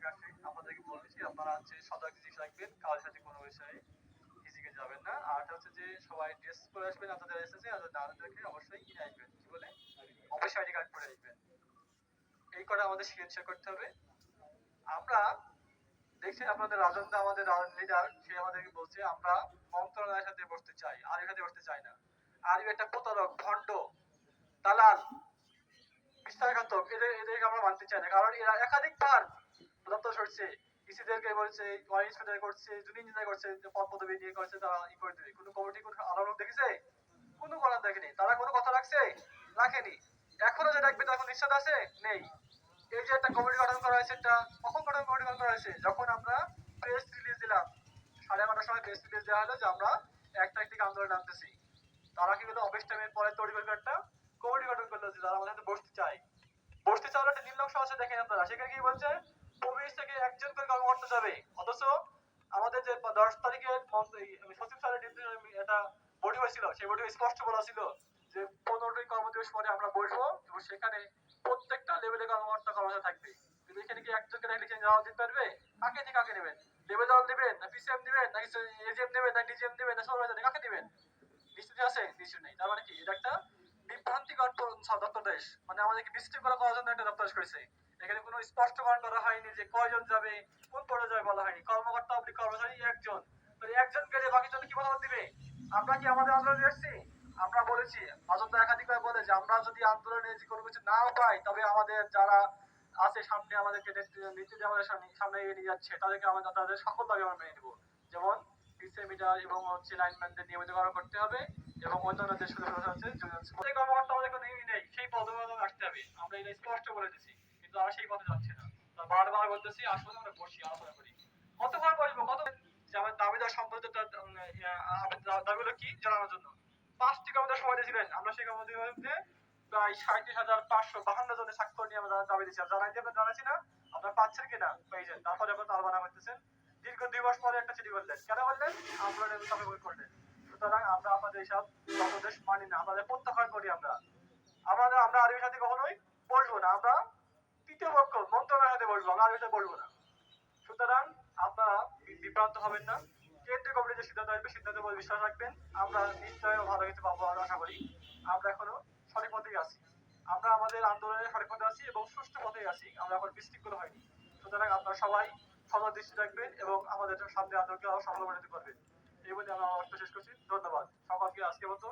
থেকে আসে আপনাদেরকে বলেছি আপনারা হচ্ছে সজাগ জিনিস রাখবেন, কারোর সাথে কোনো বিষয়ে ফিজিক্যাল যাবেন না। আর এটা হচ্ছে যে সবাই ড্রেস করে আসবেন আপনাদের এসেছে, আর দাদাদেরকে অবশ্যই কিনে আসবেন, কি বলে অফিস আইডি কার্ড করে আসবেন। এই করে আমাদের সিগনেচার করতে হবে। আমরা দেখছি আপনাদের রাজন দা আমাদের লিডার, সে আমাদেরকে বলছে আমরা মন্ত্রণালয়ের সাথে বসতে চাই, আরিফের সাথে বসতে চাই না। আরিফ একটা প্রতারক, ভণ্ড, দালাল, বিশ্বাসঘাতক, এদেরকে আমরা মানতে চাই না, কারণ এরা একাধিকবার দপ্তর সরছে, ইসিদেরকে বলছে, ইন্সপেক্টর করছে, জুনিয়র ইঞ্জিনিয়ার করছে, পদ পদবি নিয়ে করছে, তারা ই করে দেবে। কোনো কমিটি কোনো আলোড়ন দেখেছে? কোনো করার দেখেনি। তারা কোনো কথা রাখছে? রাখেনি। এখনো যে দেখবে তার কোনো নিশ্চয়তা আছে? নেই। এই যে একটা কমিটি গঠন করা হয়েছে, এটা কখন কমিটি গঠন করা হয়েছে? যখন আমরা প্রেস রিলিজ দিলাম, 11:30টার সময় প্রেস রিলিজ দেওয়া হলো যে আমরা 1 তারিখ থেকে আন্দোলনে নামতেছি। তারা কি করলো? অফিস টাইমের পরে তৈরি করে একটা কমিটি গঠন করলো যে তারা আমাদের সাথে বসতে চায়। বসতে চাওয়ার একটা নিম্নাংশ আছে, দেখেন আপনারা। সেখানে কি বলছে? প্রবেশ থেকে একজন করে কর্মকর্তা যাবে। অথচ আমাদের যে 10 তারিখে সচিব স্যারের একটা বডি হয়েছিল, সেই বডি স্পষ্ট বলা ছিল যে 15টি কর্মদিবস পরে আমরা বসবো এবং সেখানে প্রত্যেকটা লেভেলে কর্মকর্তা থাকবে। কিন্তু এখানে কি একজনকে রাখলে জবাব দিতে পারবে? কাকে থেকে কাকে নেবেন? লেভেল ওয়ান দিবেন, না পিসিএম দিবেন, নাকি এজিএম দিবেন, না ডিজিএম দিবেন, না সুপারভাইজার, কাকে দিবেন? নিশ্চিত আছে? নিশ্চিত নেই। তার মানে কি? এটা একটা বিভ্রান্তিকর দপ্তর দেশ, মানে আমাদেরকে বিশৃঙ্খলা করার জন্য একটা দপ্তর করেছে। এখানে কোনো স্পষ্টকরণ করা হয়নি যে কয়জন যাবে, কোন পর্যায়ে বলা হয়নি। কর্মকর্তা অবধি কর্মচারী একজন, তো একজনকে যে বাকি জন কি মতামত দিবে? আমরা কি আমাদের আন্দোলনে এসেছি? আমরা বলেছি, অজন্তা একাধিকবার বলে যে আমরা যদি আন্দোলনে কোনো কিছু না পাই, তবে আমাদের যারা আছে সামনে, আমাদেরকে নেতৃত্বে আমাদের সামনে এগিয়ে নিয়ে যাচ্ছে, তাদেরকে আমরা তাদের সকল দাবি আমরা মেনে নেবো। যেমন মিটার এবং হচ্ছে লাইনম্যানদের নিয়মিত করা করতে হবে, এবং অন্যান্য যে সুযোগ আছে কর্মকর্তা আমাদের কোনো নেই, সেই পদে আসতে হবে। আমরা এটা স্পষ্ট বলে দিচ্ছি, কিন্তু আমরা সেই পথে যাচ্ছি না। বারবার বলতেছি আসলে আমরা বসি, আলোচনা করি। কতবার বসবো? কত যে আমার দাবিদার সম্পর্কিত দাবিগুলো কি জানানোর জন্য 5টি কমিটির সময় দিয়েছিলেন। আমরা সেই কমিটির মধ্যে প্রায় 37,552 জনের স্বাক্ষর নিয়ে আমরা দাবি দিচ্ছি। জানাচ্ছি না? আপনারা পাচ্ছেন কিনা? পেয়েছেন। তারপরে আপনারা তালবানা করতেছেন। দীর্ঘ 2 মাস পরে একটা চিঠি করলেন। কেন করলেন? আন্দোলনের সাপোর্ট করলেন। সুতরাং আমরা আপনাদের এইসব তথ্যদেশ মানি না, আমাদের প্রত্যাখ্যান করি। আমরা আরবির সাথে কখনোই বসবো না। আমরা তৃতীয় পক্ষ মন্ত্রণালয়ের সাথে বসবো, আমরা আরবির সাথে বসবো না। সুতরাং আপনারা বিভ্রান্ত হবেন না। কেন্দ্রীয় কমিটি যে সিদ্ধান্ত আসবে, সিদ্ধান্তের উপর বিশ্বাস রাখবেন। আমরা নিশ্চয়ই ভালো কিছু পাবো আশা করি। আমরা এখনো সঠিক পথেই আছি। আমরা আমাদের আন্দোলনের সঠিক পথে আছি এবং সুষ্ঠু পথেই আছি। আমরা এখন বিশৃঙ্খল হয়নি। সুতরাং আপনারা সবাই সদয় দৃষ্টি রাখবেন এবং আমাদের সামনে আন্দোলনকে আরো সফল করে দিতে পারবেন। এই বলে আমরা আমার শেষ করছি। ধন্যবাদ সকলকে। আজকের মতো